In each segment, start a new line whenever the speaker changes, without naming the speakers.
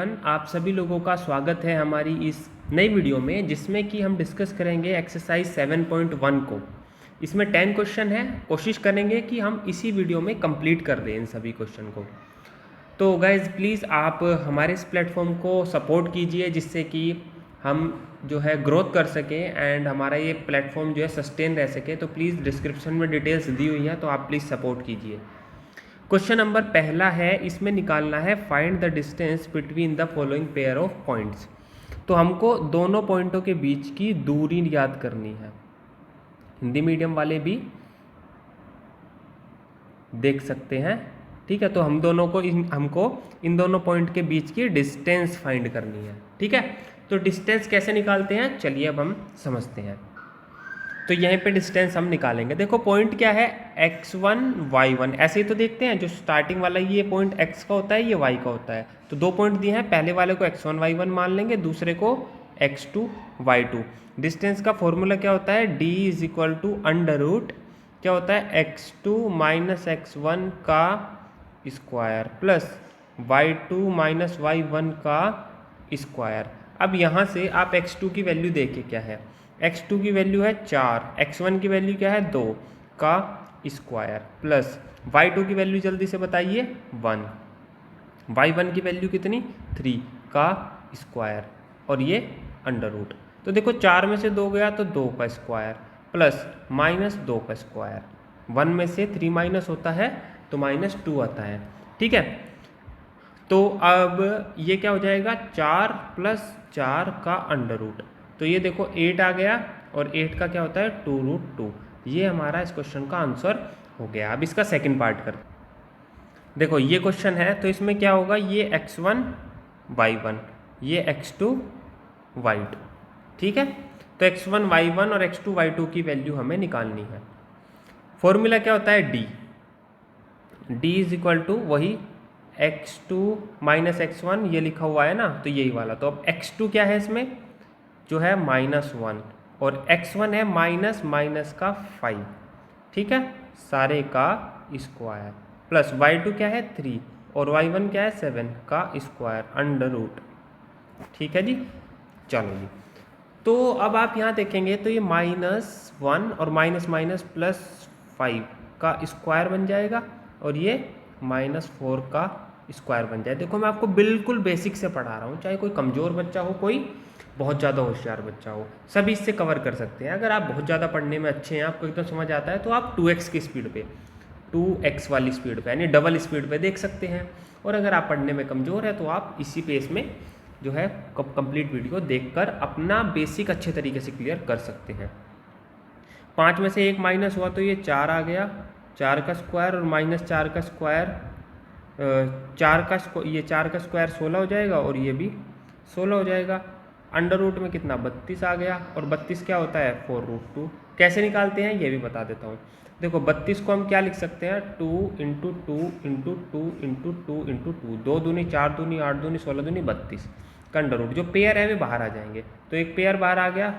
आप सभी लोगों का स्वागत है हमारी इस नई वीडियो में, जिसमें कि हम डिस्कस करेंगे एक्सरसाइज 7.1 को। इसमें 10 क्वेश्चन है। कोशिश करेंगे कि हम इसी वीडियो में कंप्लीट कर दें इन सभी क्वेश्चन को। तो गाइज़ प्लीज़ आप हमारे इस प्लेटफॉर्म को सपोर्ट कीजिए, जिससे कि हम जो है ग्रोथ कर सकें एंड हमारा ये प्लेटफॉर्म जो है सस्टेन रह सके। तो प्लीज़ डिस्क्रिप्शन में डिटेल्स दी हुई हैं, तो आप प्लीज़ सपोर्ट कीजिए। क्वेश्चन नंबर पहला है, इसमें निकालना है find the distance between the following pair of points. तो हमको दोनों पॉइंटों के बीच की दूरी याद करनी है। हिंदी मीडियम वाले भी देख सकते हैं, ठीक है। तो हमको इन दोनों पॉइंट के बीच की डिस्टेंस फाइंड करनी है, ठीक है। तो डिस्टेंस कैसे निकालते हैं, चलिए अब हम समझते हैं। तो यहीं पे डिस्टेंस हम निकालेंगे। देखो पॉइंट क्या है, x1 y1। ऐसे ही तो देखते हैं, जो स्टार्टिंग वाला ये पॉइंट x का होता है, ये y का होता है। तो दो पॉइंट दिए हैं, पहले वाले को x1 y1 मान लेंगे, दूसरे को x2 y2। डिस्टेंस का फॉर्मूला क्या होता है, d is equal to under root क्या होता है, x2 माइनस x1 का square plus y2 minus y1 का स्क्वायर। अब यहाँ से आप x2 की वैल्यू देखिए क्या है, x2 की वैल्यू है 4, x1 की वैल्यू क्या है 2 का स्क्वायर प्लस y2 की वैल्यू जल्दी से बताइए 1, y1 की वैल्यू कितनी 3 का स्क्वायर और ये अंडर रूट। तो देखो 4 में से 2 गया तो 2 का स्क्वायर प्लस माइनस 2 का स्क्वायर। 1 में से 3 माइनस होता है तो -2 आता है, ठीक है। तो अब ये क्या हो जाएगा, 4 प्लस 4 का अंडर रूट। तो ये देखो 8 आ गया और 8 का क्या होता है 2√2। ये हमारा इस क्वेश्चन का आंसर हो गया। अब इसका सेकंड पार्ट करते हैं। देखो ये क्वेश्चन है, तो इसमें क्या होगा, ये x1 y1, ये x2 y2, ठीक है। तो x1 y1 और x2 y2 की वैल्यू हमें निकालनी है। फॉर्मूला क्या होता है, d इज इक्वल टू वही x2 माइनस x1, ये लिखा हुआ है ना, तो यही वाला। तो अब x2 क्या है इसमें जो है -1 और x1 है माइनस माइनस का 5, ठीक है, सारे का स्क्वायर प्लस y2 क्या है 3 और y1 क्या है 7 का स्क्वायर अंडर रूट, ठीक है जी। चलो जी, तो अब आप यहाँ देखेंगे तो ये -1 और माइनस माइनस +5 का स्क्वायर बन जाएगा और ये -4 का स्क्वायर बन जाए। देखो मैं आपको बिल्कुल बेसिक से पढ़ा रहा हूँ, चाहे कोई कमज़ोर बच्चा हो, कोई बहुत ज़्यादा होशियार बच्चा हो, सभी इससे कवर कर सकते हैं। अगर आप बहुत ज़्यादा पढ़ने में अच्छे हैं, आपको एकदम समझ आता है, तो आप 2x की स्पीड पे, 2x वाली स्पीड पे यानी डबल स्पीड पे देख सकते हैं। और अगर आप पढ़ने में कमज़ोर है तो आप इसी पेस में जो है कंप्लीट वीडियो देखकर अपना बेसिक अच्छे तरीके से क्लियर कर सकते हैं। 5 में से 1 माइनस हुआ तो ये 4 आ गया, 4 का स्क्वायर और -4 का स्क्वायर, 4 का स्क्वायर 16 हो जाएगा और ये भी 16 हो जाएगा। अंडर रूट में कितना 32 आ गया और 32 क्या होता है 4√2। कैसे निकालते हैं ये भी बता देता हूँ। देखो 32 को हम क्या लिख सकते हैं, 2 × 2 × 2 × 2 × 2, 2 दूनी 4 दूनी 8 दूनी 16 दूनी 32 का अंडर रूट। जो पेयर है वे बाहर आ जाएंगे, तो एक पेयर बाहर आ गया,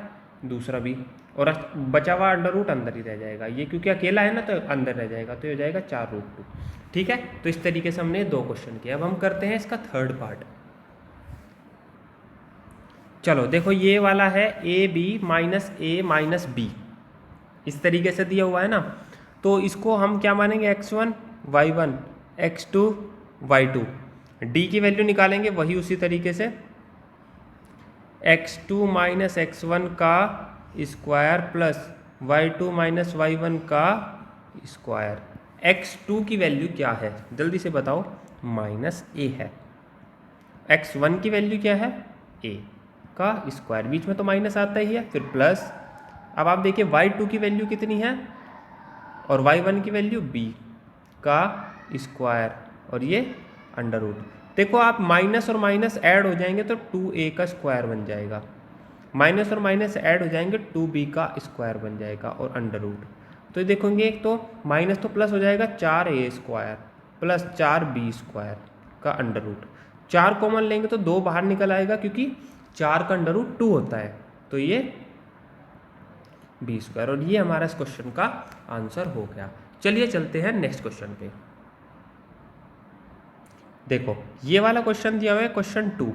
दूसरा भी, और बचा हुआ अंडर रूट अंदर ही रह जाएगा। ये क्योंकि अकेला है ना तो अंदर रह जाएगा, तो ये हो जाएगा 4√2, ठीक है। तो इस तरीके से हमने 2 क्वेश्चन किए। अब हम करते हैं इसका थर्ड पार्ट। चलो देखो ये वाला है AB minus A minus B, इस तरीके से दिया हुआ है ना। तो इसको हम क्या मानेंगे, x1 y1 x2 y2। D की वैल्यू निकालेंगे वही उसी तरीके से, x2 माइनस x1 का square plus y2 minus y1 का स्क्वायर। x2 की वैल्यू क्या है जल्दी से बताओ, -a है। x1 की वैल्यू क्या है, a का स्क्वायर, बीच में तो माइनस आता ही है, फिर प्लस। अब आप देखिए y2 की वैल्यू कितनी है और y1 की वैल्यू b का स्क्वायर और ये अंडर रूट। देखो आप माइनस और माइनस ऐड हो जाएंगे तो 2a का स्क्वायर बन जाएगा, माइनस और माइनस ऐड हो जाएंगे 2b का स्क्वायर बन जाएगा और अंडर रूट। तो देखोगे एक तो माइनस तो प्लस हो जाएगा, 4a square plus 4b square का अंडर रूट। 4 कॉमन लेंगे तो 2 बाहर निकल आएगा, क्योंकि 4 का अंडर रूट 2 होता है, तो ये b स्क्वायर। और ये हमारा इस क्वेश्चन का आंसर हो गया। चलिए चलते हैं नेक्स्ट क्वेश्चन पे। देखो ये वाला क्वेश्चन दिया हुआ है question 2,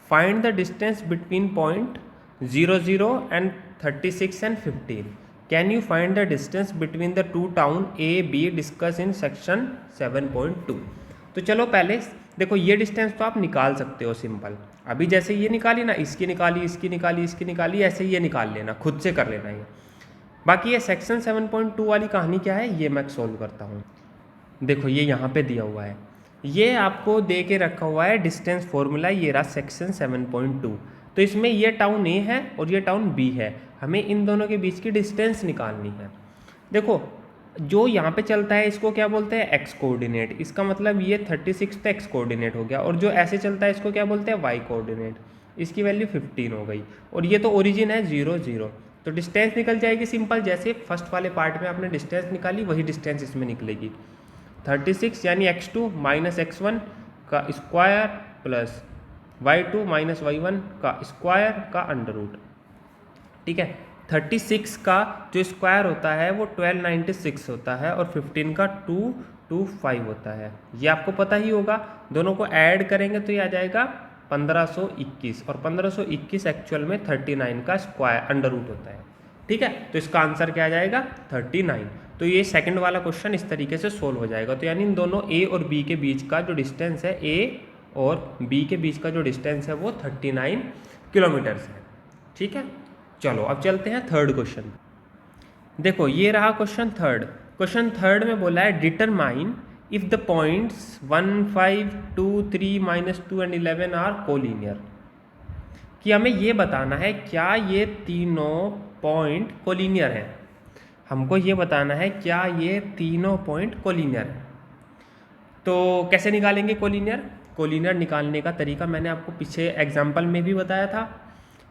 find the distance between point 00 and 36 and 15, can you find the distance between the two town A be discuss in section 7.2। तो चलो पहले देखो ये डिस्टेंस तो आप निकाल सकते हो सिंपल, अभी जैसे ये निकाली ना, इसकी निकाली, इसकी निकाली, इसकी निकाली, ऐसे ये निकाल लेना, खुद से कर लेना ये। बाकी ये सेक्शन 7.2 वाली कहानी क्या है ये मैं सोल्व करता हूँ। देखो ये यहाँ पे दिया हुआ है, ये आपको दे के रखा हुआ है डिस्टेंस फॉर्मूला, ये रहा सेक्शन 7.2। तो इसमें ये टाउन ए है और ये टाउन बी है, हमें इन दोनों के बीच की डिस्टेंस निकालनी है। देखो जो यहाँ पे चलता है इसको क्या बोलते हैं, एक्स कोऑर्डिनेट, इसका मतलब ये 36 तो एक्स कोऑर्डिनेट हो गया, और जो ऐसे चलता है इसको क्या बोलते हैं, वाई कोऑर्डिनेट, इसकी वैल्यू 15 हो गई, और ये तो ओरिजिन है 0 0, तो डिस्टेंस निकल जाएगी सिंपल, जैसे फर्स्ट वाले पार्ट में आपने डिस्टेंस निकाली वही डिस्टेंस इसमें निकलेगी। 36 यानी x2 माइनस x1 का square plus y2 minus y1 का स्क्वायर का अंडर रूट। ठीक है, 36 का जो स्क्वायर होता है वो 1296 होता है, और 15 का 225 होता है, ये आपको पता ही होगा। दोनों को ऐड करेंगे तो ये आ जाएगा 1521, और 1521 एक्चुअल में 39 का स्क्वायर अंडर रूट होता है। ठीक है, तो इसका आंसर क्या आ जाएगा 39। तो ये सेकंड वाला क्वेश्चन इस तरीके से सोल्व हो जाएगा। तो यानी इन दोनों ए और बी के बीच का जो डिस्टेंस है, ए और बी के बीच का जो डिस्टेंस है वो 39 किलोमीटर्स है। ठीक है, चलो अब चलते हैं थर्ड क्वेश्चन। देखो ये रहा क्वेश्चन थर्ड। क्वेश्चन थर्ड में बोला है determine if the points 1 5 2 3 -2 and 11 are collinear, कि हमें ये बताना है क्या ये तीनों पॉइंट कोलिनियर हैं। हमको ये बताना है क्या ये तीनों पॉइंट कोलिनियर हैं। तो कैसे निकालेंगे कोलिनियर? कोलिनियर निकालने का तरीका मैंने आपको पीछे एग्जाम्पल में भी बताया था।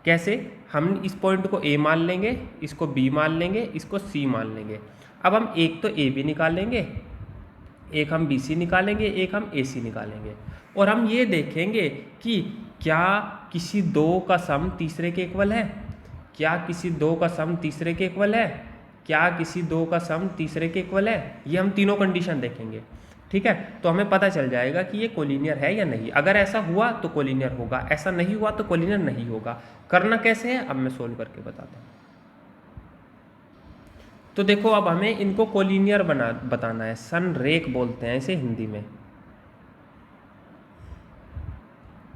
कैसे? हम इस पॉइंट को ए मान लेंगे, इसको बी मान लेंगे, इसको सी मान लेंगे। अब हम एक तो ए बी निकालेंगे, एक हम बी सी निकालेंगे, एक हम ए सी निकालेंगे, और हम ये देखेंगे कि क्या किसी दो का सम तीसरे के इक्वल है, क्या किसी दो का सम तीसरे के इक्वल है, क्या किसी दो का सम तीसरे के इक्वल है। ये हम तीनों कंडीशन देखेंगे। ठीक है, तो हमें पता चल जाएगा कि ये कोलिनियर है या नहीं। अगर ऐसा हुआ तो कोलिनियर होगा, ऐसा नहीं हुआ तो कोलिनियर नहीं होगा। करना कैसे है अब मैं सोल्व करके बताता हूँ। तो देखो अब हमें इनको कोलिनियर बताना है, सन रेख बोलते हैं इसे हिंदी में।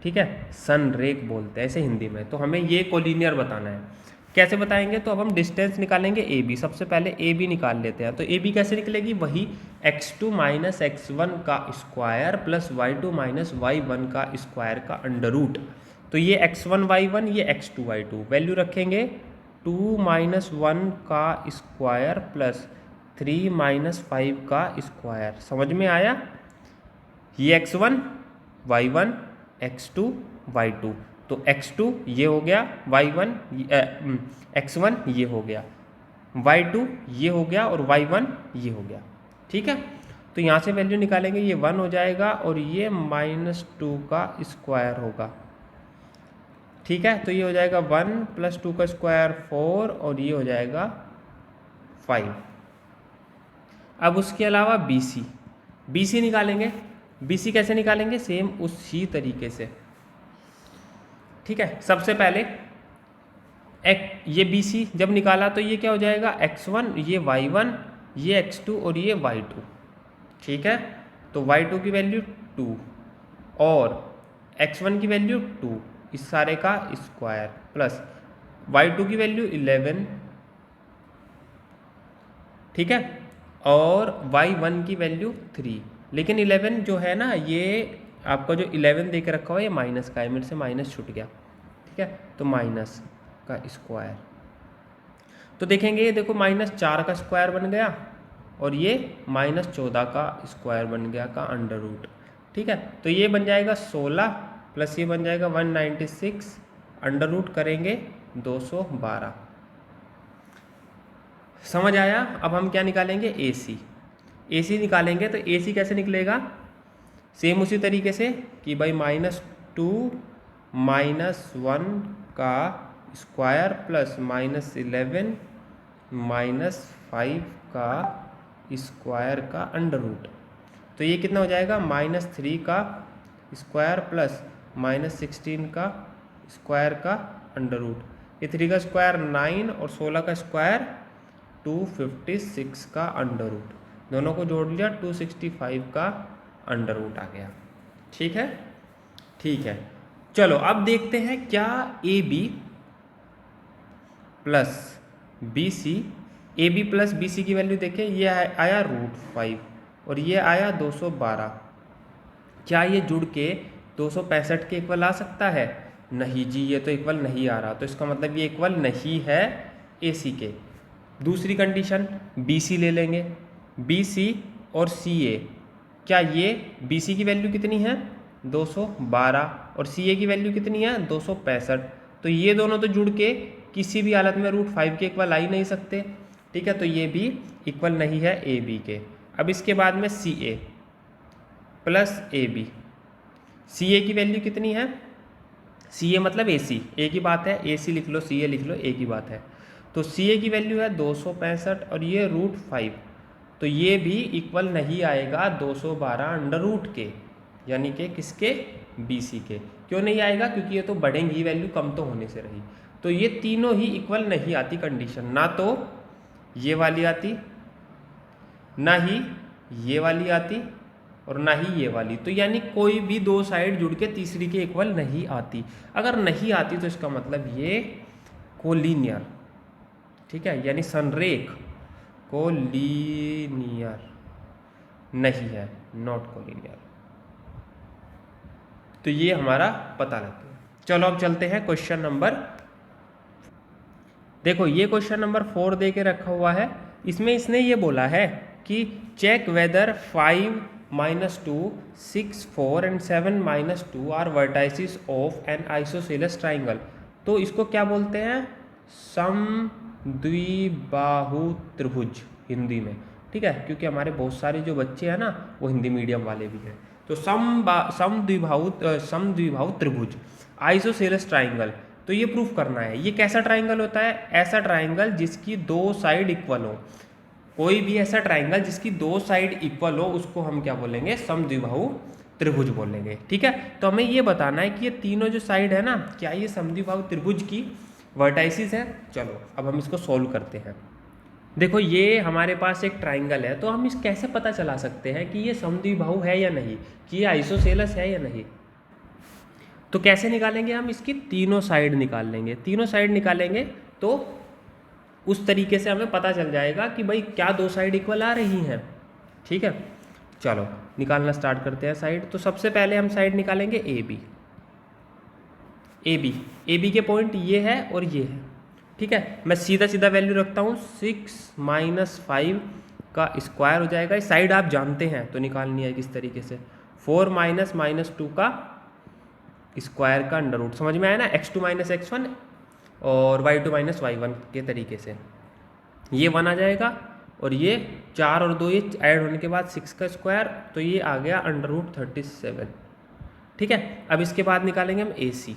ठीक है, सन रेख बोलते हैं इसे हिंदी में। तो हमें ये कोलिनियर बताना है। कैसे बताएंगे? तो अब हम डिस्टेंस निकालेंगे ए बी। सबसे पहले ए बी निकाल लेते हैं। तो ए बी कैसे निकलेगी? वही x2 माइनस x1 का square plus y2 minus y1 का स्क्वायर का अंडर रूट। तो ये x1 y1, ये x2 y2, वैल्यू रखेंगे 2 माइनस 1 का स्क्वायर प्लस 3 माइनस 5 का स्क्वायर। समझ में आया? ये x1 y1 x2 y2, तो x2 ये हो गया, y1 x1 ये हो गया, y2 ये हो गया, और y1 ये हो गया। ठीक है, तो यहाँ से वैल्यू निकालेंगे, ये 1 हो जाएगा और ये -2 का स्क्वायर होगा। ठीक है, तो ये हो जाएगा 1 + 2 का स्क्वायर 4, और ये हो जाएगा 5। अब उसके अलावा BC निकालेंगे। BC कैसे निकालेंगे? सेम उसी तरीके से। ठीक है, सबसे पहले ये BC जब निकाला तो ये क्या हो जाएगा, x1, ये y1, ये x2 और ये y2। ठीक है, तो y2 की वैल्यू 2 और x1 की वैल्यू 2, इस सारे का स्क्वायर प्लस y2 की वैल्यू 11। ठीक है, और y1 की वैल्यू 3। लेकिन 11 जो है ना, ये आपका जो 11 दे के रखा हुआ है ये माइनस का है, मेरे से माइनस छूट गया। ठीक है, तो माइनस का स्क्वायर। तो देखेंगे ये देखो -4 का स्क्वायर बन गया, और ये -14 का स्क्वायर बन गया का अंडर रूट। ठीक है, तो ये बन जाएगा 16 प्लस ये बन जाएगा 196, अंडर रूट करेंगे 212। समझ आया? अब हम क्या निकालेंगे? AC निकालेंगे। तो AC कैसे निकलेगा? सेम उसी तरीके से कि भाई -2 -1 का स्क्वायर प्लस -11 -5 का स्क्वायर का अंडर रूट। तो ये कितना हो जाएगा? -3 का स्क्वायर प्लस -16 का स्क्वायर का अंडर रूट, ये 3 का स्क्वायर 9 और 16 का स्क्वायर 256 का अंडर रूट, दोनों को जोड़ लिया 265 का अंडर रूट आ गया। ठीक है, ठीक है। चलो अब देखते हैं क्या A B plus B C, A B plus B C की वैल्यू देखें, ये आया √5 और ये आया 212, क्या ये जुड़ के 265 के इक्वल आ सकता है? नहीं जी, ये तो इक्वल नहीं आ रहा, तो इसका मतलब ये इक्वल नहीं है ए सी के। दूसरी कंडीशन बी सी ले लेंगे, बी सी और सी ए, क्या ये बी सी की वैल्यू कितनी है 212 और सी ए की वैल्यू कितनी है 265, तो ये दोनों तो जुड़ के किसी भी हालत में √5 के इक्वल आ ही नहीं सकते। ठीक है, तो ये भी इक्वल नहीं है ए बी के। अब इसके बाद में सी ए प्लस ए बी, सी ए की वैल्यू कितनी है, सी ए मतलब ए सी, ए की बात है, ए सी लिख लो, सी ए लिख लो, ए की बात है, तो सी ए की वैल्यू है 265 और ये √5, तो ये भी इक्वल नहीं आएगा 212 अंडर रूट के, यानी कि किसके, बी सी के। क्यों नहीं आएगा? क्योंकि ये तो बढ़ेंगी वैल्यू, कम तो होने से रही, तो ये तीनों ही इक्वल नहीं आती कंडीशन, ना तो ये वाली आती, ना ही ये वाली आती और ना ही ये वाली, तो यानी कोई भी दो साइड जुड़ के तीसरी के इक्वल नहीं आती। अगर नहीं आती तो इसका मतलब ये कोलिनियर, ठीक है, यानी संरेख कोलिनियर नहीं है, नॉट कोलिनियर। तो ये हमारा पता लग गया। चलो अब चलते हैं क्वेश्चन नंबर, देखो ये क्वेश्चन नंबर 4 दे के रखा हुआ है, इसमें इसने ये बोला है कि check whether 5 -2 6 4 and 7 -2 are vertices of an isosceles triangle. तो इसको क्या बोलते हैं, समद्विबाहु त्रिभुज हिंदी में, ठीक है, क्योंकि हमारे बहुत सारे जो बच्चे हैं ना वो हिंदी मीडियम वाले भी हैं। तो समद्विबाहु त्रिभुज आइसोसेलेस ट्राइंगल, तो ये प्रूफ करना है। ये कैसा ट्राइंगल होता है, ऐसा ट्राइंगल जिसकी दो साइड इक्वल हो, कोई भी ऐसा ट्राइंगल जिसकी दो साइड इक्वल हो उसको हम क्या बोलेंगे, समद्विबाहु त्रिभुज बोलेंगे। ठीक है, तो हमें ये बताना है कि ये तीनों जो साइड है ना, क्या ये समद्विबाहु त्रिभुज की वर्टाइसिस है। चलो अब हम इसको सॉल्व करते हैं। देखो ये हमारे पास एक ट्राइंगल है, तो हम इस कैसे पता चला सकते हैं कि ये समद्विबाहु है या नहीं, कि ये आइसोसेलेस है या नहीं। तो कैसे निकालेंगे हम, इसकी तीनों साइड निकाल लेंगे, तीनों साइड निकालेंगे तो उस तरीके से हमें पता चल जाएगा कि भाई क्या दो साइड इक्वल आ रही हैं। ठीक है, चलो निकालना स्टार्ट करते हैं साइड। तो सबसे पहले हम साइड निकालेंगे ए बी, ए बी के पॉइंट ये है और ये है। ठीक है, मैं सीधा सीधा वैल्यू रखता हूँ, 6 - 5 का स्क्वायर हो जाएगा, इस साइड आप जानते हैं तो निकालनी है किस तरीके से, 4 - -2 का स्क्वायर का अंडर रूट, समझ में आया ना, x2 - x1 और y2 - y1 के तरीके से, ये 1 आ जाएगा और ये 4 और 2 ये ऐड होने के बाद 6 का स्क्वायर, तो ये आ गया √37। ठीक है, अब इसके बाद निकालेंगे हम ए सी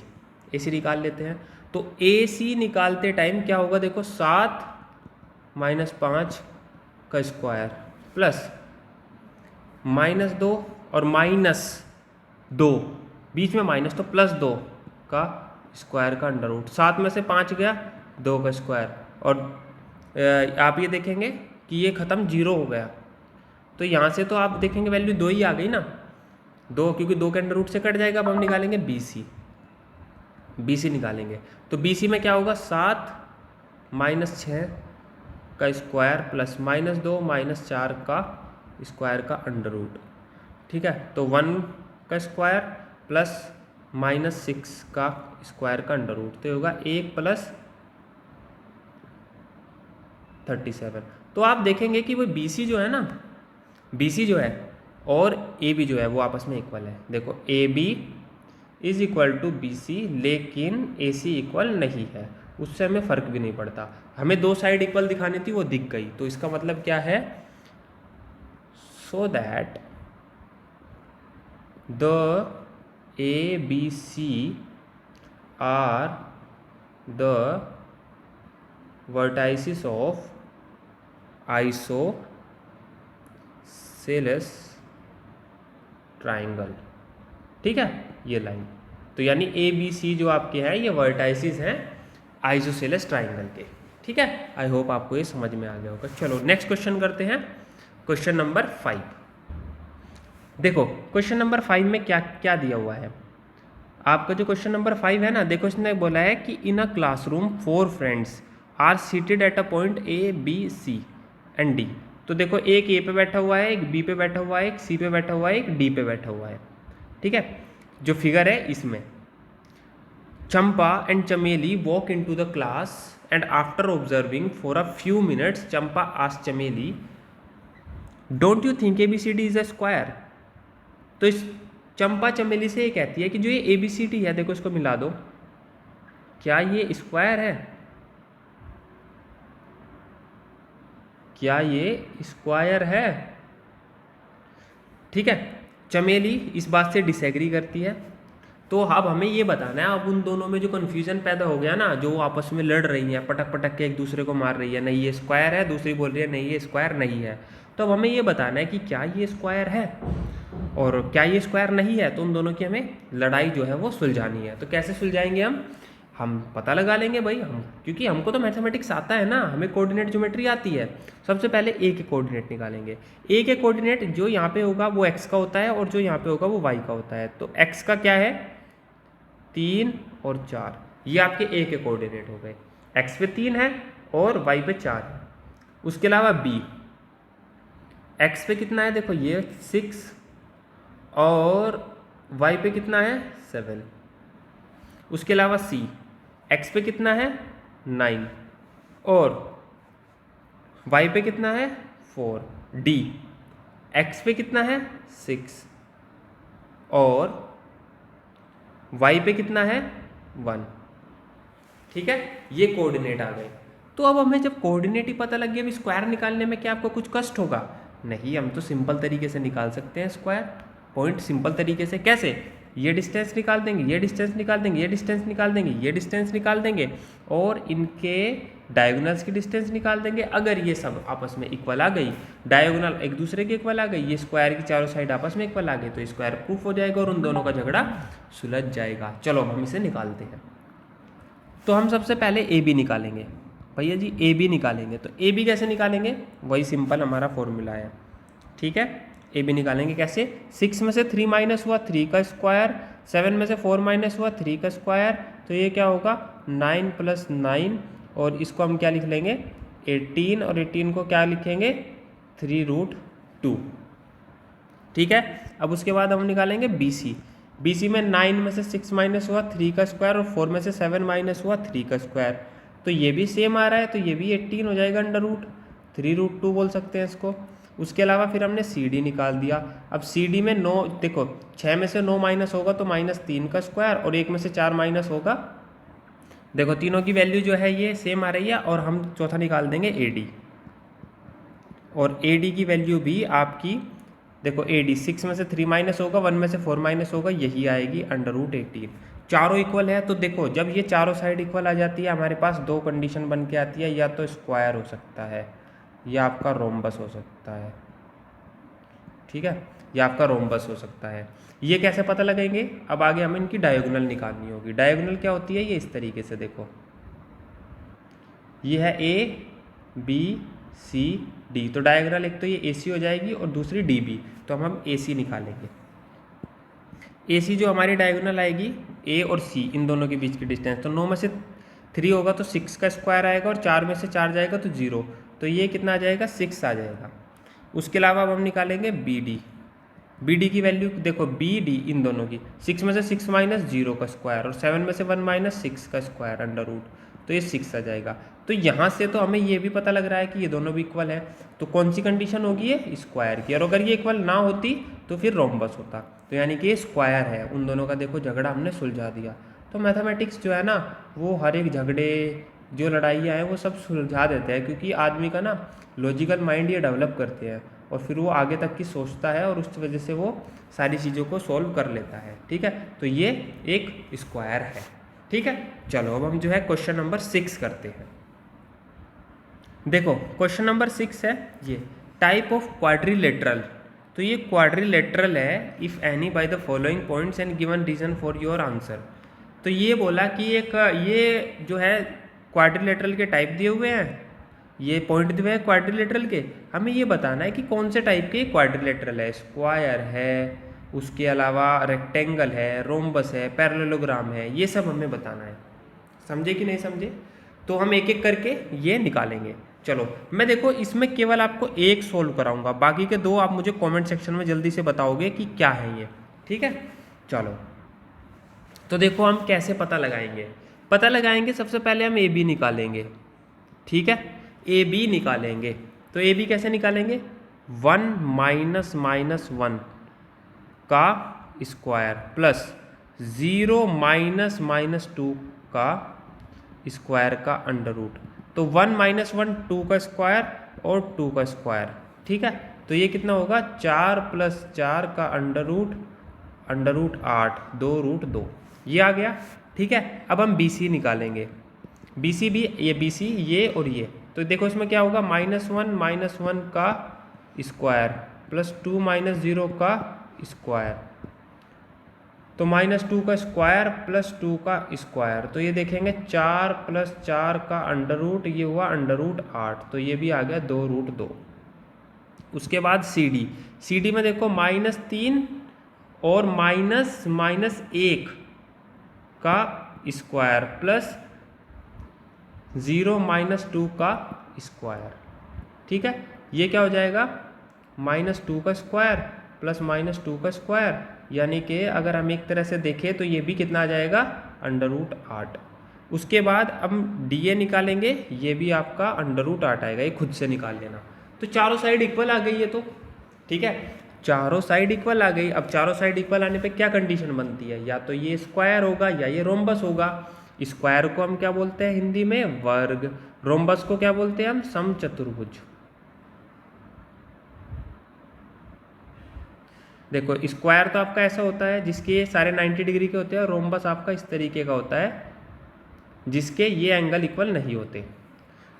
निकाल लेते हैं। तो ए सी निकालते टाइम क्या होगा, देखो 7 - 5 का स्क्वायर प्लस -2 और -2, बीच में माइनस तो +2 का स्क्वायर का अंडर रूट, 7 में से 5 गया 2 का स्क्वायर, और आप ये देखेंगे कि ये ख़त्म 0 हो गया, तो यहाँ से तो आप देखेंगे वैल्यू 2 ही आ गई ना, 2, क्योंकि 2 के अंडर रूट से कट जाएगा। अब हम निकालेंगे बी सी निकालेंगे, तो बी सी में क्या होगा, 7 - 6 का स्क्वायर प्लस -2 - 4 का स्क्वायर का अंडर रूट। ठीक है, तो 1 का स्क्वायर प्लस -6 का स्क्वायर का अंडर रूट, तो होगा 1 + 37। तो आप देखेंगे कि वो बी सी जो है ना, बी सी जो है और ए बी जो है वो आपस में इक्वल है। देखो A B is equal to B C, लेकिन ए सी इक्वल नहीं है, उससे हमें फ़र्क भी नहीं पड़ता, हमें दो साइड इक्वल दिखानी थी वो दिख गई, तो इसका मतलब क्या है, so that the A, B, C are the vertices of isosceles triangle. ठीक है, ये लाइन। तो यानी ए बी सी जो आपके हैं ये वर्टाइसिस हैं आइसोसेलेस ट्राइंगल के। ठीक है, आई होप आपको ये समझ में आ गया होगा। चलो नेक्स्ट क्वेश्चन करते हैं, क्वेश्चन नंबर 5। देखो क्वेश्चन नंबर 5 में क्या क्या दिया हुआ है आपका। जो क्वेश्चन नंबर 5 है ना, देखो इसने बोला है कि in a classroom 4 friends are seated at a point A B C and D. तो देखो एक ए पे बैठा हुआ है, एक बी पे बैठा हुआ है, एक सी पे बैठा हुआ है, एक डी पे बैठा हुआ है। ठीक है, जो फिगर है इसमें Champa and Chameli walk into the class and after observing for a few minutes Champa asked Chameli don't you think ABCD is a square. तो इस चंपा चमेली से ये कहती है कि जो ये ABCD है, देखो इसको मिला दो, क्या ये स्क्वायर है, क्या ये स्क्वायर है। ठीक है, चमेली इस बात से डिसएग्री करती है। तो अब हमें ये बताना है, अब उन दोनों में जो कन्फ्यूजन पैदा हो गया ना, जो आपस में लड़ रही हैं, पटक पटक के एक दूसरे को मार रही है, नहीं ये स्क्वायर है, दूसरी बोल रही है नहीं ये स्क्वायर नहीं है। तो अब हमें ये बताना है कि क्या ये स्क्वायर है और क्या ये स्क्वायर नहीं है। तो उन दोनों की हमें लड़ाई जो है वो सुलझानी है। तो कैसे सुलझाएंगे हम पता लगा लेंगे भाई, हम क्योंकि हमको तो मैथमेटिक्स आता है ना, हमें कोऑर्डिनेट ज्योमेट्री आती है। सबसे पहले ए के कोऑर्डिनेट निकालेंगे। ए के कोऑर्डिनेट जो यहाँ पे होगा वो एक्स का होता है और जो यहाँ पे होगा वो वाई का होता है। तो एक्स का क्या है 3 और 4, ये आपके ए के कोऑर्डिनेट हो गए। एक्स पे 3 है और वाई पे 4 है। उसके अलावा बी, एक्स पे कितना है देखो ये 6 और वाई पे कितना है 7। उसके अलावा सी, एक्स पे कितना है 9 और वाई पे कितना है 4। डी, एक्स पे कितना है 6 और वाई पे कितना है 1। ठीक है, ये कोऑर्डिनेट आ गए। तो अब हमें जब कोऑर्डिनेट ही पता लग गया, अभी स्क्वायर निकालने में क्या आपको कुछ कष्ट होगा? नहीं, हम तो सिंपल तरीके से निकाल सकते हैं स्क्वायर पॉइंट, सिंपल तरीके से। कैसे? ये डिस्टेंस निकाल देंगे, ये डिस्टेंस निकाल देंगे, ये डिस्टेंस निकाल देंगे, ये डिस्टेंस निकाल देंगे और इनके डायगोनल्स की डिस्टेंस निकाल देंगे। अगर ये सब आपस में इक्वल आ गई, डायगोनल एक दूसरे के इक्वल आ गई, ये स्क्वायर की चारों साइड आपस में इक्वल आ गई, तो स्क्वायर प्रूफ हो जाएगा और उन दोनों का झगड़ा सुलझ जाएगा। चलो हम इसे निकालते हैं। तो हम सबसे पहले ए बी निकालेंगे भैया जी, ए बी निकालेंगे। तो ए बी कैसे निकालेंगे? वही सिंपल हमारा फॉर्मूला है। ठीक है, ए बी निकालेंगे कैसे? 6 में से 3 माइनस हुआ 3 का स्क्वायर, 7 में से 4 माइनस हुआ 3 का स्क्वायर, तो ये क्या होगा 9 + 9 और इसको हम क्या लिख लेंगे 18 और 18 को क्या लिखेंगे 3√2। ठीक है, अब उसके बाद हम निकालेंगे बी सी। बी सी में 9 में से 6 माइनस हुआ 3 का स्क्वायर और 4 में से 7 माइनस हुआ 3 का स्क्वायर, तो ये भी सेम आ रहा है, तो ये भी 18 हो जाएगा √3√2 बोल सकते हैं इसको। उसके अलावा फिर हमने सी डी निकाल दिया। अब सी डी में 9, देखो 6 में से 9 माइनस होगा तो -3 का स्क्वायर और 1 में से 4 माइनस होगा, देखो तीनों की वैल्यू जो है ये सेम आ रही है और हम चौथा निकाल देंगे ए डी। और ए डी की वैल्यू भी आपकी देखो ए डी 6 में से 3 माइनस होगा, 1 में से 4 माइनस होगा, यही आएगी √18। चारों इक्वल है, तो देखो जब ये चारों साइड इक्वल आ जाती है हमारे पास दो कंडीशन बन के आती है, या तो स्क्वायर हो सकता है या आपका रोम्बस हो सकता है। ठीक है, या आपका रोम्बस हो सकता है। ये कैसे पता लगाएंगे? अब आगे हमें इनकी डायगोनल निकालनी होगी। डायगोनल क्या होती है? ये इस तरीके से देखो, ये है ए बी सी डी, तो डायगोनल एक तो ये ए सी हो जाएगी और दूसरी डी बी, तो हम ए सी निकालेंगे। ए सी जो हमारी डायगोनल आएगी ए और सी, इन दोनों के बीच की डिस्टेंस, तो 9 में से 3 होगा तो 6 का स्क्वायर आएगा और 4 में से 4 जाएगा तो 0, तो ये कितना आ जाएगा 6 आ जाएगा। उसके अलावा अब हम निकालेंगे बी डी। बी डी की वैल्यू देखो, बी डी इन दोनों की 6 में से 6 माइनस 0 का स्क्वायर और 7 में से 1 माइनस 6 का स्क्वायर √, तो ये 6 आ जाएगा। तो यहाँ से तो हमें ये भी पता लग रहा है कि ये दोनों भी इक्वल है, तो कौन सी कंडीशन होगी ये स्क्वायर की, और अगर ये इक्वल ना होती तो फिर रोम्बस होता, तो यानी कि ये स्क्वायर है। उन दोनों का देखो झगड़ा हमने सुलझा दिया। तो मैथमेटिक्स जो है ना वो हर एक झगड़े जो लड़ाइयाँ हैं वो सब सुलझा देते हैं, क्योंकि आदमी का ना लॉजिकल माइंड ये डेवलप करते हैं और फिर वो आगे तक की सोचता है और उस वजह से वो सारी चीज़ों को सॉल्व कर लेता है। ठीक है, तो ये एक स्क्वायर है। ठीक है, चलो अब हम जो है क्वेश्चन नंबर 6 करते हैं। देखो क्वेश्चन नंबर 6 है ये, टाइप ऑफ क्वाड्रिलेटरल तो ये क्वाड्रिलेटरल है if any by the following points and given reason for your answer. तो ये बोला कि एक ये जो है क्वाड्रिलेटरल के टाइप दिए हुए हैं, ये पॉइंट दिए हुए हैं क्वाड्रिलेटरल के, हमें ये बताना है कि कौन से टाइप के क्वाड्रिलेटरल है। स्क्वायर है, उसके अलावा रेक्टेंगल है, रोम्बस है, पैरेललोग्राम है, ये सब हमें बताना है। समझे कि नहीं समझे? तो हम एक एक करके ये निकालेंगे। चलो मैं देखो इसमें केवल आपको एक सोल्व कराऊंगा, बाकी के दो आप मुझे कमेंट सेक्शन में जल्दी से बताओगे कि क्या है ये, ठीक है। चलो तो देखो हम कैसे पता लगाएंगे। पता लगाएंगे सबसे पहले हम ए बी निकालेंगे, ठीक है। ए बी निकालेंगे तो ए बी कैसे निकालेंगे, 1 माइनस माइनस 1 का स्क्वायर प्लस 0 माइनस माइनस 2 का स्क्वायर का अंडर रूट। तो 1 माइनस 1 2 का स्क्वायर और 2 का स्क्वायर, ठीक है। तो ये कितना होगा, 4 प्लस 4 का अंडर रूट 8, 2 रूट 2, ये आ गया, ठीक है। अब हम बी सी निकालेंगे। बी सी भी ये बी सी ये और ये, तो देखो इसमें क्या होगा, -1 का स्क्वायर प्लस 2 माइनस 0 का स्क्वायर, तो -2 का स्क्वायर प्लस 2 का स्क्वायर, तो ये देखेंगे 4 प्लस 4 का अंडर रूट, ये हुआ अंडर रूट 8, तो ये भी आ गया 2 रूट 2। उसके बाद सी डी में देखो -3 और -1 का स्क्वायर प्लस 0 माइनस 2 का स्क्वायर, ठीक है। ये क्या हो जाएगा, -2 का स्क्वायर प्लस -2 का स्क्वायर, यानी कि अगर हम एक तरह से देखें तो ये भी कितना आ जाएगा, अंडर रूट 8। उसके बाद हम डी ए निकालेंगे, ये भी आपका अंडर रूट 8 आएगा, ये खुद से निकाल लेना। तो चारों साइड इक्वल आ गई है, तो ठीक है, चारों साइड इक्वल आ गई। अब चारों साइड इक्वल आने पे क्या कंडीशन बनती है, या तो ये स्क्वायर होगा या ये रोम्बस होगा। स्क्वायर को हम क्या बोलते हैं हिंदी में, वर्ग। रोम्बस को क्या बोलते हैं हम, समचतुर्भुज। देखो स्क्वायर तो आपका ऐसा होता है जिसके सारे 90 डिग्री के होते हैं, रोम्बस आपका इस तरीके का होता है जिसके ये एंगल इक्वल नहीं होते।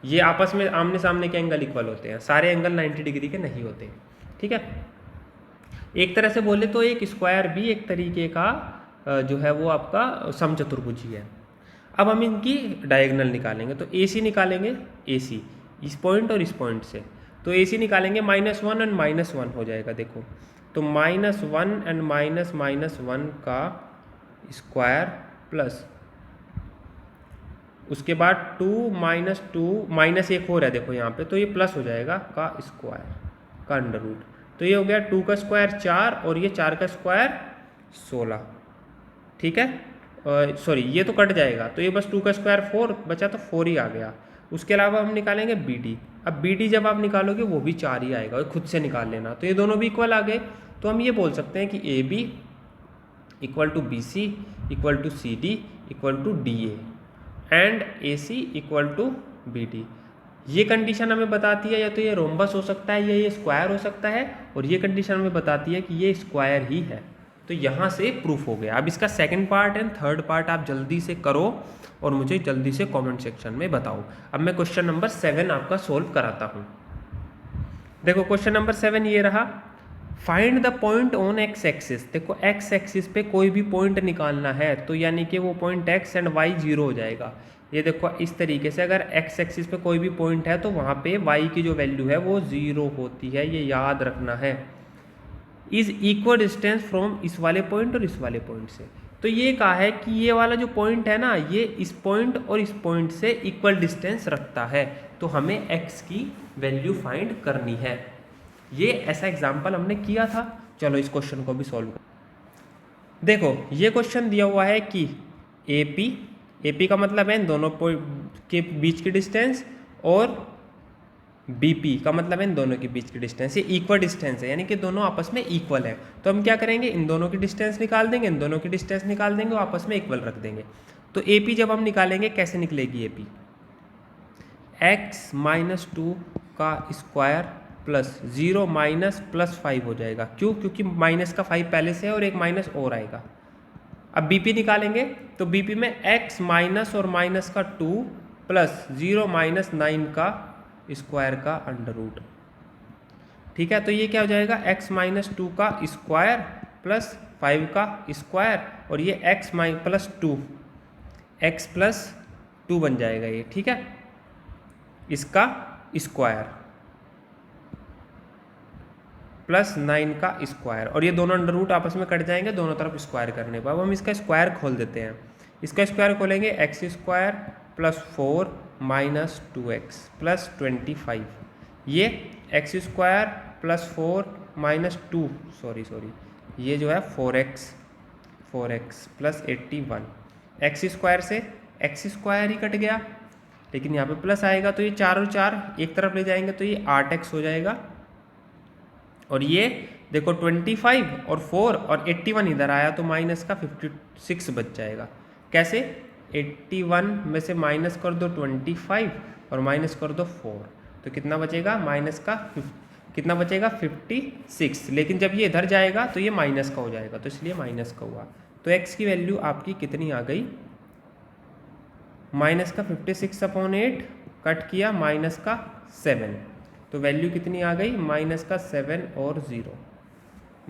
ये आपस में आमने सामने के एंगल इक्वल होते हैं, सारे एंगल 90 डिग्री के नहीं होते, ठीक है। एक तरह से बोले तो एक स्क्वायर भी एक तरीके का जो है वो आपका समचतुर्भुज ही है। अब हम इनकी डायगोनल निकालेंगे, तो ए सी निकालेंगे, ए सी इस पॉइंट और इस पॉइंट से, तो ए सी निकालेंगे -1 एंड -1 हो जाएगा। देखो तो -1 एंड -1 का स्क्वायर प्लस उसके बाद 2 माइनस एक हो रहा है, देखो यहाँ पे, तो ये प्लस हो जाएगा का स्क्वायर का अंडर रूट, तो ये हो गया 2 का स्क्वायर 4 और ये 4 का स्क्वायर 16, ठीक है। सॉरी ये तो कट जाएगा, तो ये बस 2 का स्क्वायर 4 बचा, तो 4 ही आ गया। उसके अलावा हम निकालेंगे बी डी। अब बी डी जब आप निकालोगे वो भी 4 ही आएगा, खुद से निकाल लेना। तो ये दोनों भी इक्वल आ गए, तो हम ये बोल सकते हैं कि A B equal to B C equal to C D equal to D A and A C equal to B D. ये कंडीशन हमें बताती है या तो ये रोम्बस हो सकता है या ये स्क्वायर हो सकता है, और ये कंडीशन हमें बताती है कि ये स्क्वायर ही है। तो यहाँ से प्रूफ हो गया। अब इसका second part and third part आप जल्दी से करो और मुझे जल्दी से कमेंट सेक्शन में बताओ। अब मैं क्वेश्चन नंबर 7 आपका सोल्व कराता हूँ। देखो क्वेश्चन नंबर 7 ये रहा, find the point on x axis. देखो एक्स एक्सिस पे कोई भी पॉइंट निकालना है, तो यानी कि वो पॉइंट एक्स एंड वाई 0 हो जाएगा। ये देखो इस तरीके से, अगर एक्स एक्सिस पे कोई भी पॉइंट है तो वहाँ पे वाई की जो वैल्यू है वो 0 होती है, ये याद रखना है। इज इक्वल डिस्टेंस फ्रॉम इस वाले पॉइंट और इस वाले पॉइंट से। तो ये कहा है कि ये वाला जो पॉइंट है ना, ये इस पॉइंट और इस पॉइंट से इक्वल डिस्टेंस रखता है, तो हमें x की वैल्यू फाइंड करनी है। ये ऐसा एग्जाम्पल हमने किया था। चलो इस क्वेश्चन को भी सॉल्व कर। देखो ये क्वेश्चन दिया हुआ है कि AP का मतलब है इन दोनों के बीच की डिस्टेंस, और BP का मतलब है इन दोनों के बीच की डिस्टेंस। ये इक्वल डिस्टेंस है, यानी कि दोनों आपस में इक्वल है। तो हम क्या करेंगे, इन दोनों की डिस्टेंस निकाल देंगे, इन दोनों की डिस्टेंस निकाल देंगे, आपस में इक्वल रख देंगे। तो AP जब हम निकालेंगे कैसे निकलेगी AP, x - 2 का स्क्वायर प्लस 0 माइनस प्लस 5 हो जाएगा। क्यों, क्योंकि माइनस का 5 पहले से है और एक माइनस और आएगा। अब BP निकालेंगे, तो BP में x माइनस और माइनस का 2 प्लस 0 - 9 का स्क्वायर का अंडर रूट। ठीक है, तो ये क्या हो जाएगा x माइनस 2 का स्क्वायर प्लस 5 का स्क्वायर, और ये x प्लस 2 x प्लस 2 बन जाएगा ये, ठीक है, इसका स्क्वायर प्लस 9 का स्क्वायर, और ये दोनों अंडर रूट आपस में कट जाएंगे दोनों तरफ स्क्वायर करने पर। अब हम इसका स्क्वायर खोल देते हैं। इसका स्क्वायर खोलेंगे x square plus 4 minus 2x plus 25, ये x square plus 4 minus 2 sorry ये जो है 4x प्लस 81, एक्स स्क्वायर से एक्स स्क्वायर ही कट गया, लेकिन यहाँ पे प्लस आएगा तो ये 4 और 4 एक तरफ ले जाएंगे तो ये 8x हो जाएगा, और ये देखो 25 और 4 और 81 इधर आया तो माइनस का 56 बच जाएगा। कैसे? 81 में से माइनस कर दो 25 और माइनस कर दो 4, तो कितना बचेगा? माइनस का कितना बचेगा? 56, लेकिन जब ये इधर जाएगा तो ये माइनस का हो जाएगा, तो इसलिए माइनस का हुआ। तो x की वैल्यू आपकी कितनी आ गई? माइनस का 56/8 कट किया माइनस का 7, तो वैल्यू कितनी आ गई? माइनस का 7 और 0,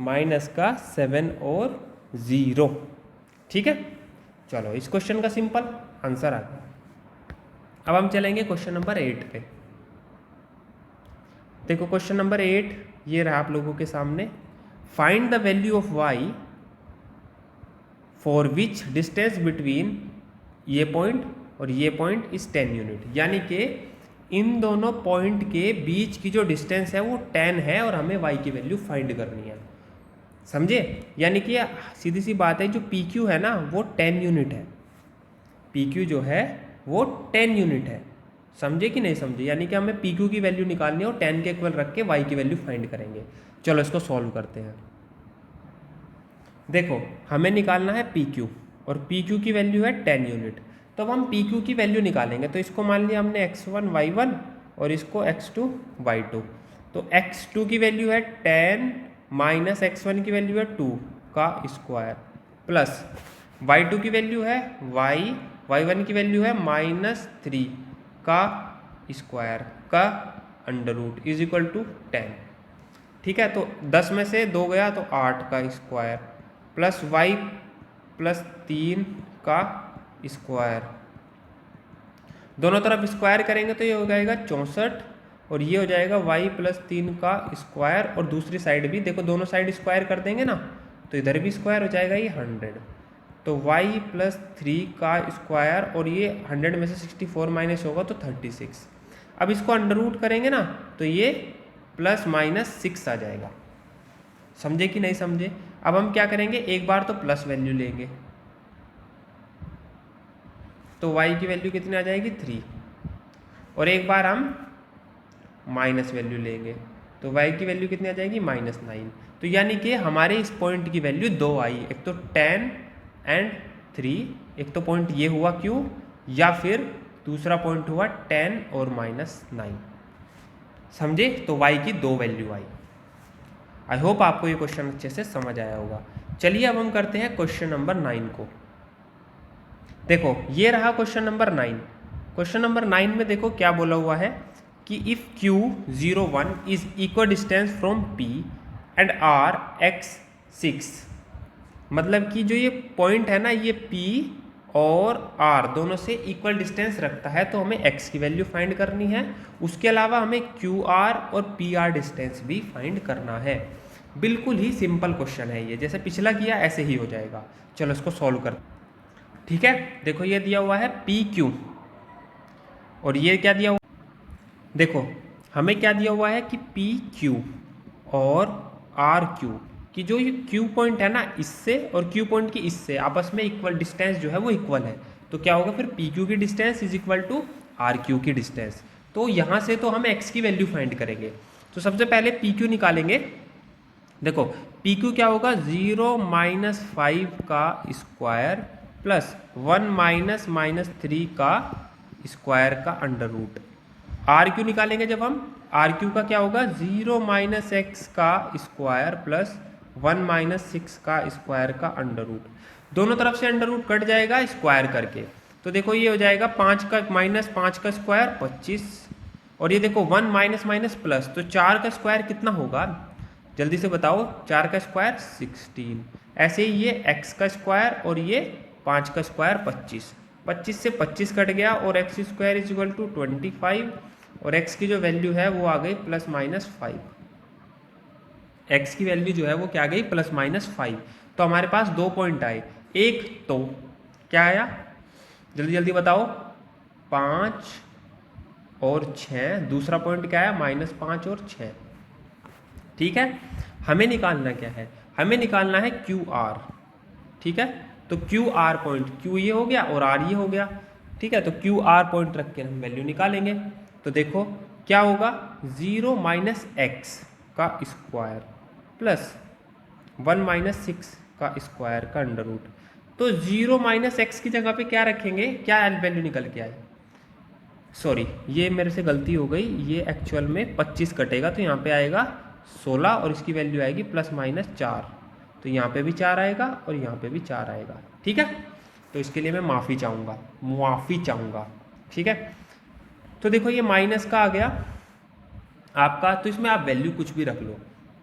माइनस का 7 और 0। ठीक है, चलो इस क्वेश्चन का सिंपल आंसर आ गया। अब हम चलेंगे क्वेश्चन नंबर 8 पे। देखो क्वेश्चन नंबर 8 ये रहा आप लोगों के सामने। Find the value of y for which distance between ये पॉइंट और ये पॉइंट इज 10 यूनिट, यानी कि इन दोनों पॉइंट के बीच की जो डिस्टेंस है वो 10 है और हमें y की वैल्यू फाइंड करनी है। समझे? यानी कि सीधी सी बात है, जो PQ है ना वो 10 यूनिट है, PQ जो है वो 10 यूनिट है। समझे कि नहीं समझे? यानी कि हमें PQ की वैल्यू निकालनी है और 10 के इक्वल रख के y की वैल्यू फाइंड करेंगे। चलो इसको सॉल्व करते हैं। देखो हमें निकालना है PQ और PQ की वैल्यू है 10 यूनिट, तो अब हम PQ की वैल्यू निकालेंगे। तो इसको मान लिया हमने x1 y1 और इसको x2 y2, तो x2 की वैल्यू है 10 माइनस x1 की वैल्यू है 2 का स्क्वायर प्लस y2 की वैल्यू है y1 की वैल्यू है माइनस 3 का स्क्वायर का under root is equal to 10। ठीक है, तो 10 में से 2 गया तो 8 का स्क्वायर प्लस y प्लस 3 का स्क्वायर, दोनों तरफ स्क्वायर करेंगे तो ये हो जाएगा 64 और ये हो जाएगा y प्लस 3 का स्क्वायर, और दूसरी साइड भी देखो दोनों साइड स्क्वायर कर देंगे ना तो इधर भी स्क्वायर हो जाएगा ये 100, तो y प्लस 3 का स्क्वायर और ये 100 में से 64 माइनस होगा तो 36। अब इसको अंडर रूट करेंगे ना तो ये प्लस माइनस 6 आ जाएगा। समझे कि नहीं समझे? अब हम क्या करेंगे, एक बार तो प्लस वैल्यू लेंगे तो y की वैल्यू कितनी आ जाएगी 3, और एक बार हम माइनस वैल्यू लेंगे तो y की वैल्यू कितनी आ जाएगी -9। तो यानी कि हमारे इस पॉइंट की वैल्यू 2 आई, एक तो 10 एंड 3, एक तो पॉइंट ये हुआ Q, या फिर दूसरा पॉइंट हुआ 10 और -9। समझे? तो y की 2 वैल्यू आई। आई होप आपको ये क्वेश्चन अच्छे से समझ आया होगा। चलिए अब हम करते हैं क्वेश्चन नंबर 9 को। देखो ये रहा क्वेश्चन नंबर 9। क्वेश्चन नंबर 9 में देखो क्या बोला हुआ है कि if Q01 is equal distance from P and R x6, मतलब कि जो ये पॉइंट है ना ये P और R दोनों से इक्वल डिस्टेंस रखता है, तो हमें x की वैल्यू फाइंड करनी है। उसके अलावा हमें QR और PR डिस्टेंस भी फाइंड करना है। बिल्कुल ही सिंपल क्वेश्चन है ये, जैसे पिछला किया ऐसे ही हो जाएगा। चलो इसको सॉल्व कर। ठीक है, देखो ये दिया हुआ है PQ और ये क्या दिया हुआ, देखो हमें क्या दिया हुआ है कि PQ और RQ कि जो ये Q पॉइंट है ना इससे और Q पॉइंट की इससे आपस में इक्वल डिस्टेंस जो है वो इक्वल है, तो क्या होगा फिर PQ की distance is equal to RQ की डिस्टेंस। तो यहाँ से तो हम x की वैल्यू फाइंड करेंगे। तो सबसे पहले PQ निकालेंगे। देखो PQ क्या होगा, 0 माइनस 5 का स्क्वायर प्लस 1 माइनस -3 का स्क्वायर का अंडर रूट। RQ निकालेंगे जब हम, RQ का क्या होगा, 0 माइनस x का स्क्वायर प्लस 1 माइनस 6 का स्क्वायर का अंडर रूट। दोनों तरफ से अंडर रूट कट जाएगा स्क्वायर करके, तो देखो ये हो जाएगा 5 का माइनस 5 का स्क्वायर 25 और ये देखो 1 माइनस माइनस प्लस, तो 4 का स्क्वायर कितना होगा, जल्दी से बताओ। 4 का स्क्वायर 16। ऐसे ही ये x का स्क्वायर और ये 5 का स्क्वायर 25। 25 से 25 कट गया और x square is equal to 25 और x की जो वैल्यू है वो आ गई प्लस माइनस 5। x की वैल्यू जो है वो क्या आ गई, प्लस माइनस 5। तो हमारे पास 2 पॉइंट आए। एक तो क्या आया, जल्दी जल्दी बताओ, 5 और 6। दूसरा पॉइंट क्या है, -5 और 6। ठीक है, हमें निकालना क्या है, हमें निकालना है QR। ठीक है, तो QR पॉइंट, Q ये हो गया और R ये हो गया। ठीक है, तो QR पॉइंट रख के हम वैल्यू निकालेंगे। तो देखो क्या होगा, 0 माइनस एक्स का स्क्वायर प्लस 1 माइनस 6 का स्क्वायर का अंडर रूट। तो 0 माइनस एक्स की जगह पे क्या रखेंगे, क्या वैल्यू निकल के आए, सॉरी ये मेरे से गलती हो गई, ये एक्चुअल में 25 कटेगा तो यहाँ पे आएगा 16 और इसकी वैल्यू आएगी प्लस माइनस 4। तो यहाँ पे भी 4 आएगा और यहाँ पे भी 4 आएगा। ठीक है, तो इसके लिए मैं माफ़ी चाहूँगा। ठीक है, तो देखो ये माइनस का आ गया आपका, तो इसमें आप वैल्यू कुछ भी रख लो।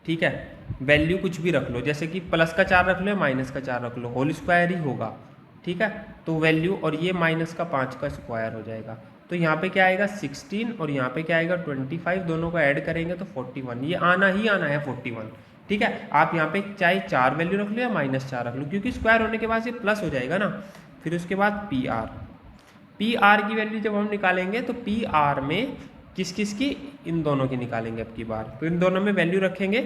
ठीक है, वैल्यू कुछ भी रख लो, जैसे कि प्लस का 4 रख लो, माइनस का 4 रख लो, होल स्क्वायर ही होगा। ठीक है, तो वैल्यू, और ये माइनस का 5 का स्क्वायर हो जाएगा। तो यहाँ पे क्या आएगा 16 और यहाँ पे क्या आएगा 25, दोनों को ऐड करेंगे तो 41। ये आना ही आना है 41। ठीक है, आप यहाँ पे चाहे 4 वैल्यू रख लो या -4 रख लो, क्योंकि स्क्वायर होने के बाद ये प्लस हो जाएगा ना। फिर उसके बाद PR की वैल्यू जब हम निकालेंगे तो PR में किस किस की, इन दोनों की निकालेंगे अब की बार। तो इन दोनों में वैल्यू रखेंगे,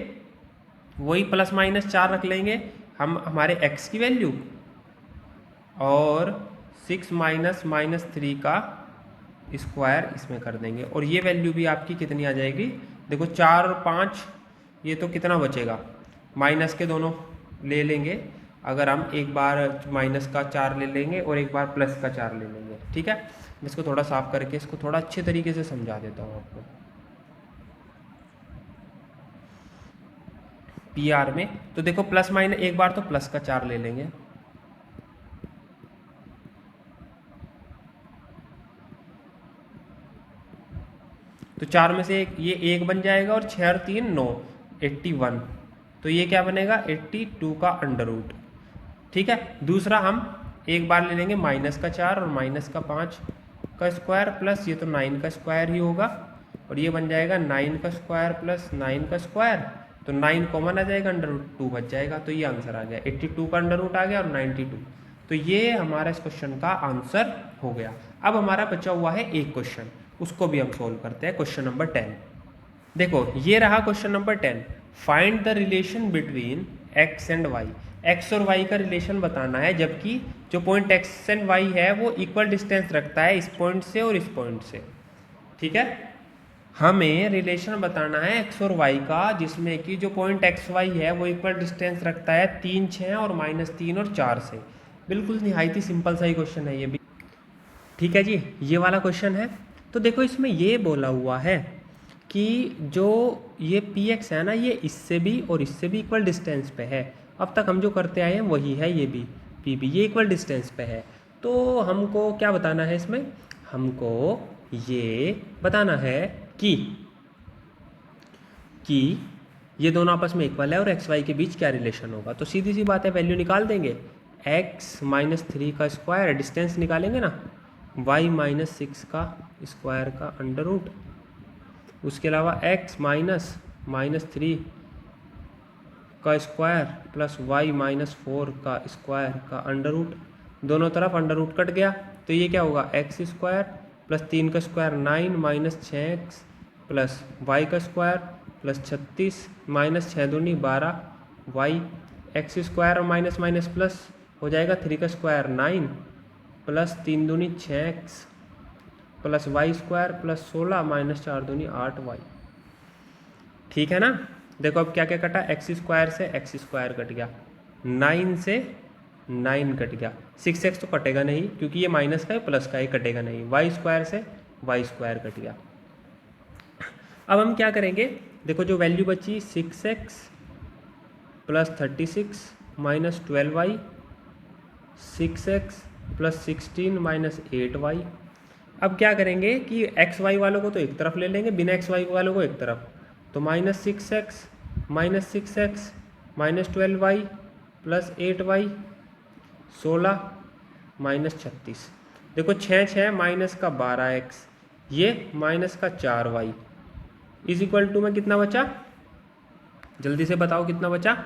वही प्लस माइनस 4 रख लेंगे हम हमारे x की वैल्यू, और 6 माइनस -3 का स्क्वायर इसमें कर देंगे, और ये वैल्यू भी आपकी कितनी आ जाएगी, देखो 4 और 5, ये तो कितना बचेगा, माइनस के दोनों ले लेंगे। अगर हम एक बार माइनस का 4 ले लेंगे और एक बार प्लस का 4 ले लेंगे। ठीक है, मैं इसको थोड़ा साफ करके इसको थोड़ा अच्छे तरीके से समझा देता हूँ आपको। PR में तो देखो प्लस माइनस, एक बार तो प्लस का 4 ले लेंगे, तो 4 में से ये 1 बन जाएगा और 6 और 3 9, 81। तो ये क्या बनेगा 82 का अंडर रूट। ठीक है, दूसरा हम एक बार ले लेंगे माइनस का 4 और माइनस का 5 का स्क्वायर प्लस ये तो 9 का स्क्वायर ही होगा, और ये बन जाएगा 9 का स्क्वायर प्लस 9 का स्क्वायर। तो 9 कॉमन आ जाएगा, अंडर रूट 2 बच जाएगा। तो ये आंसर आ गया, 82 का अंडर रूट आ गया और 92। तो ये हमारा इस क्वेश्चन का आंसर हो गया। अब हमारा बचा हुआ है एक क्वेश्चन, उसको भी हम सोल्व करते हैं। क्वेश्चन नंबर 10, देखो ये रहा question number 10। Find the relation between x and y। x और y का रिलेशन बताना है, जबकि जो पॉइंट x एंड y है वो इक्वल डिस्टेंस रखता है इस पॉइंट से और इस पॉइंट से। ठीक है, हमें रिलेशन बताना है x और y का, जिसमें कि जो पॉइंट x y है वो इक्वल डिस्टेंस रखता है 3 6 और -3 और 4 से। बिल्कुल निहायत ही सिंपल सा ही क्वेश्चन है ये भी। ठीक है जी, ये वाला क्वेश्चन है। तो देखो इसमें ये बोला हुआ है कि जो ये px है ना, ये इससे भी और इससे भी इक्वल डिस्टेंस पे है। अब तक हम जो करते आए हैं वही है, ये भी pb ये इक्वल डिस्टेंस पे है। तो हमको क्या बताना है इसमें, हमको ये बताना है कि ये दोनों आपस में इक्वल है और एक्स वाई के बीच क्या रिलेशन होगा। तो सीधी सी बात है, वैल्यू निकाल देंगे। x -3 का स्क्वायर, डिस्टेंस निकालेंगे ना, y -6 का स्क्वायर का अंडर रूट, उसके अलावा x -3 का स्क्वायर प्लस y -4 का स्क्वायर का अंडर रूट। दोनों तरफ अंडर रूट कट गया, तो ये क्या होगा x स्क्वायर प्लस 3 का स्क्वायर 9 -6x प्लस y का स्क्वायर प्लस 36 -6 दूनी 12 y, x स्क्वायर और माइनस माइनस प्लस हो जाएगा 3 का स्क्वायर 9 प्लस 3 दूनी 6x plus y square plus 16 -4 दूनी 8y। ठीक है ना, देखो अब क्या क्या कटा, एक्स स्क्वायर से एक्स स्क्वायर कट गया, 9 से 9 कट गया, 6x तो कटेगा नहीं क्योंकि ये माइनस का है, प्लस का, ये कटेगा नहीं, y स्क्वायर से y स्क्वायर कट गया। अब हम क्या करेंगे, देखो जो वैल्यू बची 6x plus 36 minus 12y, 6x plus 16 minus 8y। अब क्या करेंगे कि एक्स वाई वालों को तो एक तरफ ले लेंगे, बिना एक्स वाई वालों को एक तरफ, तो -6x -12y प्लस 8y 16 -36। देखो 6 माइनस का 12x, ये माइनस का 4y इज इक्वल टू में कितना बचा, जल्दी से बताओ कितना बचा,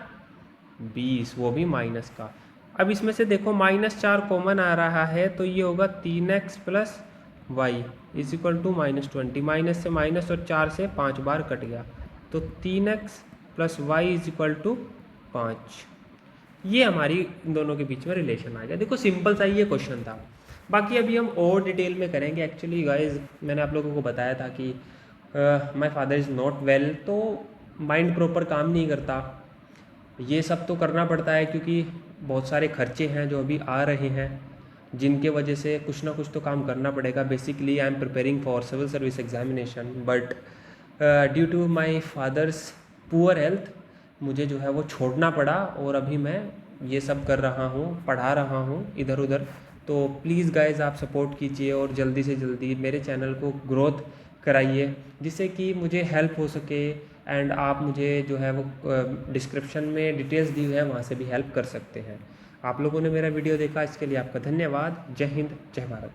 20, वो भी माइनस का। अब इसमें से देखो -4 कॉमन आ रहा है, तो ये होगा 3x plus y is equal to -20। Minus से माइनस और 4 से 5 बार कट गया, तो 3x plus y is equal to 5। ये हमारी इन दोनों के बीच में रिलेशन आ गया। देखो सिंपल सा ये क्वेश्चन था। बाकी अभी हम और डिटेल में करेंगे। एक्चुअली गाइज मैंने आप लोगों को बताया था कि my father is not well, तो माइंड प्रॉपर काम नहीं करता। ये सब तो करना पड़ता है क्योंकि बहुत सारे खर्चे हैं जो अभी आ रहे हैं, जिनके वजह से कुछ ना कुछ तो काम करना पड़ेगा। Basically I am preparing for civil service examination, but due to my father's poor health मुझे जो है वो छोड़ना पड़ा, और अभी मैं ये सब कर रहा हूँ, पढ़ा रहा हूँ इधर उधर। तो प्लीज़ गाइज आप सपोर्ट कीजिए और जल्दी से जल्दी मेरे चैनल को ग्रोथ कराइए, जिससे कि मुझे हेल्प हो सके। एंड आप मुझे जो है वो डिस्क्रिप्शन में डिटेल्स दी हुई है, वहाँ से भी हेल्प कर सकते हैं। आप लोगों ने मेरा वीडियो देखा, इसके लिए आपका धन्यवाद। जय हिंद, जय भारत।